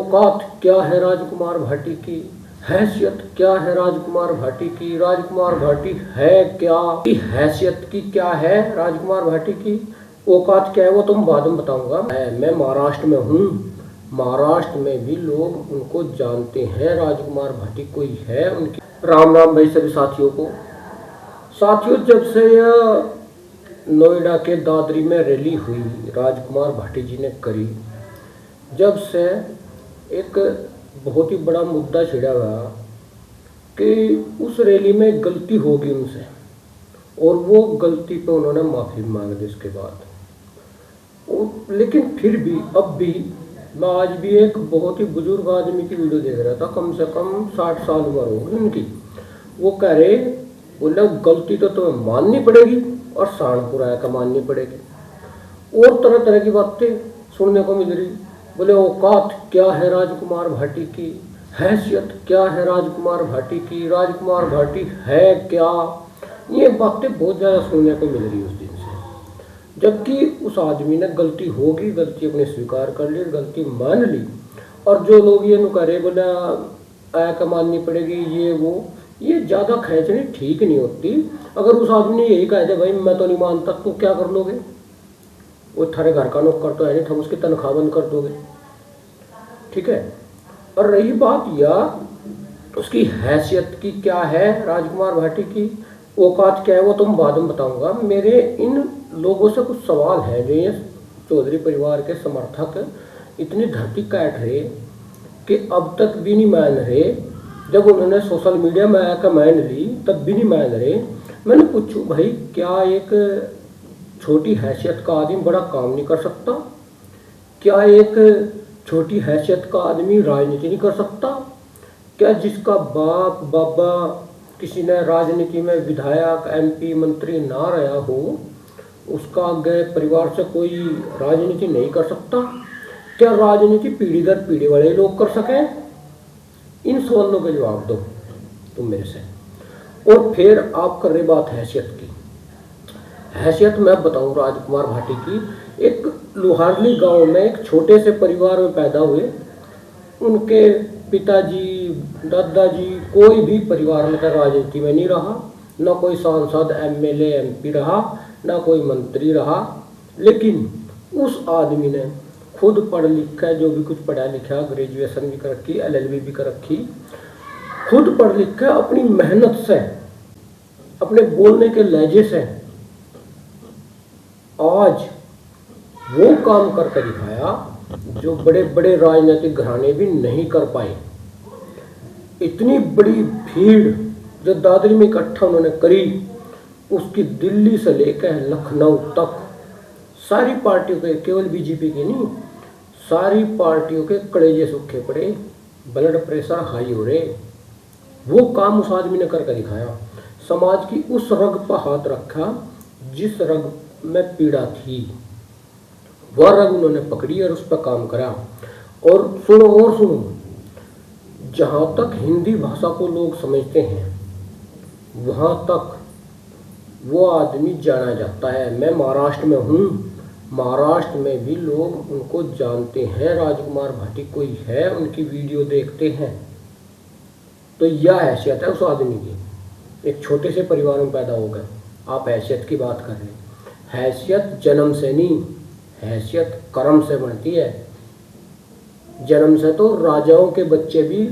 औकात क्या है राजकुमार भाटी की, हैसियत क्या है राजकुमार भाटी की, राजकुमार भाटी है क्या, हैसियत की क्या है राजकुमार भाटी की, औकात क्या है वो तुम बाद में बताऊंगा। मैं महाराष्ट्र में हूँ, महाराष्ट्र में भी लोग उनको जानते हैं, राजकुमार भाटी कोई है उनकी। राम राम भाई सभी साथियों को। साथियों, जब से यह नोएडा के दादरी में रैली हुई राजकुमार भाटी जी ने करी, जब से एक बहुत ही बड़ा मुद्दा छिड़ा हुआ कि उस रैली में गलती होगी उनसे और वो गलती पे उन्होंने माफ़ी मांग दी इसके बाद। लेकिन फिर भी अब भी मैं आज भी एक बहुत ही बुजुर्ग आदमी की वीडियो देख रहा था, कम से कम 60 साल उम्र होगी उनकी। वो कह रहे, बोले गलती तो तुम्हें माननी पड़ेगी और सहारनपुर आया का माननी पड़ेगी। और तरह तरह की बातें सुनने को मिल रही। बोले औकात क्या है राजकुमार भाटी की, हैसियत क्या है राजकुमार भाटी की, राजकुमार भाटी है क्या। ये बातें बहुत ज़्यादा सुनने को मिल रही उस दिन से, जबकि उस आदमी ने गलती होगी, गलती अपने स्वीकार कर ली, गलती मान ली। और जो लोग ये नुकारे बोला आया का माननी पड़ेगी, ये ज़्यादा खींचनी ठीक नहीं होती। अगर उस आदमी ने यही कह दिया भाई मैं तो नहीं मानता, तो क्या कर लोगे? वो थारे घर का नौकर तो है नहीं, हम उसकी तनख्वाह बंद कर दोगे, ठीक है। और रही बात या उसकी हैसियत की क्या है राजकुमार भाटी की, औकात क्या है वो तुम बाद में बताऊंगा। मेरे इन लोगों से कुछ सवाल है जो ये चौधरी परिवार के समर्थक इतनी धरती काट रहे कि अब तक भी नहीं मान रहे। जब उन्होंने सोशल मीडिया में आया कमेंट ली तब भी नहीं मान रहे। मैंने पूछूं भाई, क्या एक छोटी हैसियत का आदमी बड़ा काम नहीं कर सकता? क्या एक छोटी हैसियत का आदमी राजनीति नहीं कर सकता? क्या जिसका बाप बाबा किसी ने राजनीति में विधायक एमपी मंत्री ना रहा हो, उसका आगे परिवार से कोई राजनीति नहीं कर सकता? क्या राजनीति पीढ़ी दर पीढ़ी वाले लोग कर सकें? इन सवालों के जवाब दो तुम मेरे से। और फिर आप कर रहे बात हैसियत की। हैसियत मैं बताऊं राजकुमार भाटी की, एक लोहारली गांव में एक छोटे से परिवार में पैदा हुए। उनके पिताजी दादाजी कोई भी परिवार में राजनीति में नहीं रहा, ना कोई सांसद एमएलए एमपी रहा, ना कोई मंत्री रहा। लेकिन उस आदमी ने खुद पढ़ लिखा है, जो भी कुछ पढ़ा लिखा, ग्रेजुएशन भी कर रखी, एलएलबी भी कर रखी, खुद पढ़ लिखा अपनी मेहनत से, अपने बोलने के लहजे से आज वो काम करके दिखाया जो बड़े बड़े राजनीतिक घराने भी नहीं कर पाए। इतनी बड़ी भीड़ जो दादरी में इकट्ठा उन्होंने करी, उसकी दिल्ली से लेकर लखनऊ तक सारी पार्टियों के, केवल बीजेपी की नहीं, सारी पार्टियों के कलेजे सूखे पड़े, ब्लड प्रेशर हाई हो रहे। वो काम उस आदमी ने करके दिखाया। समाज की उस रग पर हाथ रखा जिस रग में पीड़ा थी, वह रग उन्होंने पकड़ी और उस पर काम करा। और सुनो, जहाँ तक हिंदी भाषा को लोग समझते हैं वहाँ तक वो आदमी जाना जाता है। मैं महाराष्ट्र में हूँ, महाराष्ट्र में भी लोग उनको जानते हैं, राजकुमार भाटी कोई है, उनकी वीडियो देखते हैं। तो यह हैसियत है उस आदमी की। एक छोटे से परिवार में पैदा हो गए, आप हैसियत की बात कर रहे हैं। हैसियत जन्म से नहीं, हैसियत कर्म से बनती है। जन्म से तो राजाओं के बच्चे भी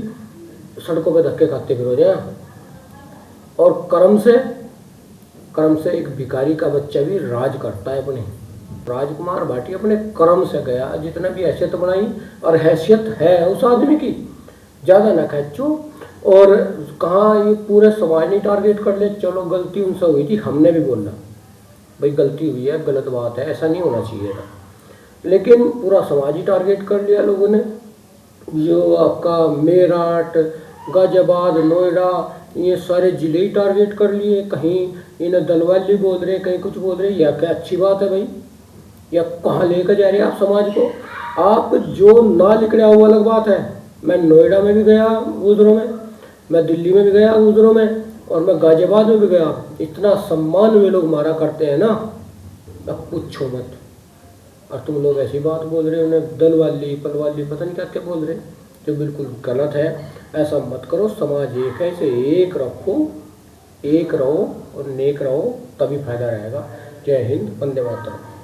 सड़कों पे धक्के खाते फिर हो जाए, और कर्म से एक भिखारी का बच्चा भी राज करता है अपने। राजकुमार भाटी अपने कर्म से गया, जितना भी हैसियत बनाई, और हैसियत है उस आदमी की, ज़्यादा ना खींचो। और कहाँ ये पूरे समाज ने टारगेट कर ले, चलो गलती उनसे हुई थी, हमने भी बोला भाई गलती हुई है, गलत बात है, ऐसा नहीं होना चाहिए था। लेकिन पूरा समाज ही टारगेट कर लिया लोगों ने। जो आपका मेरठ, गाजियाबाद, नोएडा, ये सारे जिले ही टारगेट कर लिए। कहीं इन्हें दलवाली बोल रहे, कहीं कुछ बोल रहे। यह क्या अच्छी बात है भाई? या कहाँ लेकर जा रहे हैं आप समाज को? आप जो ना लिखने आओ वो अलग बात है। मैं नोएडा में भी गया गुजरों में, मैं दिल्ली में भी गया गुजरों में, और मैं गाजियाबाद में भी गया। इतना सम्मान वे लोग मारा करते हैं ना, अब पूछो मत। और तुम लोग ऐसी बात बोल रहे हो, उन्हें दलवाली पलवाली पता नहीं क्या क्या बोल रहे। जो बिल्कुल गलत है। ऐसा मत करो, समाज एक है, इसे एक रखो, एक रहो और नेक रहो, तभी फायदा रहेगा। जय हिंद, वंदे मातरम।